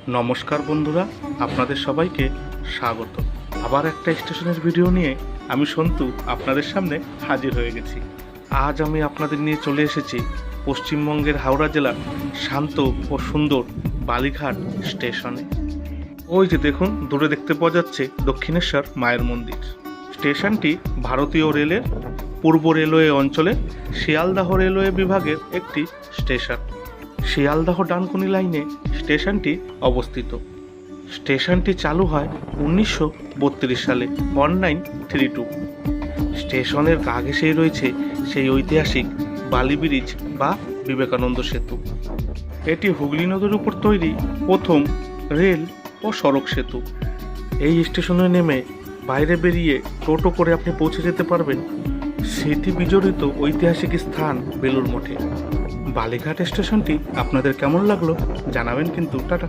নমস্কার বন্ধুরা, আপনাদের সবাইকে স্বাগত। আবার একটা স্টেশনের ভিডিও নিয়ে আমি সন্তু আপনাদের সামনে হাজির হয়ে গেছি। আজ আমি আপনাদের নিয়ে চলে এসেছি পশ্চিমবঙ্গের হাওড়া জেলার শান্ত ও সুন্দর বালিঘাট স্টেশনে। ওই যে দেখুন, দূরে দেখতে পাওয়া যাচ্ছে দক্ষিণেশ্বর মায়ের মন্দির। স্টেশনটি ভারতীয় রেলের পূর্ব রেলওয়ে অঞ্চলে শিয়ালদাহ রেলওয়ে বিভাগের একটি স্টেশন। শিয়ালদাহ ডানকুনি লাইনে স্টেশনটি অবস্থিত। স্টেশনটি চালু হয় 1932 সালে 1932। স্টেশনের গা ঘেঁষেই রয়েছে সেই ঐতিহাসিক বালি ব্রিজ বা বিবেকানন্দ সেতু। এটি হুগলি নদীর উপর তৈরি প্রথম রেল ও সড়ক সেতু। এই স্টেশনে নেমে বাইরে বেরিয়ে টোটো করে আপনি পৌঁছে যেতে পারবেন স্মৃতি বিজড়িত ঐতিহাসিক স্থান বেলুড় মঠে। বালিঘাট স্টেশনটি আপনাদের কেমন লাগলো জানাবেন কিন্তু। টাটা।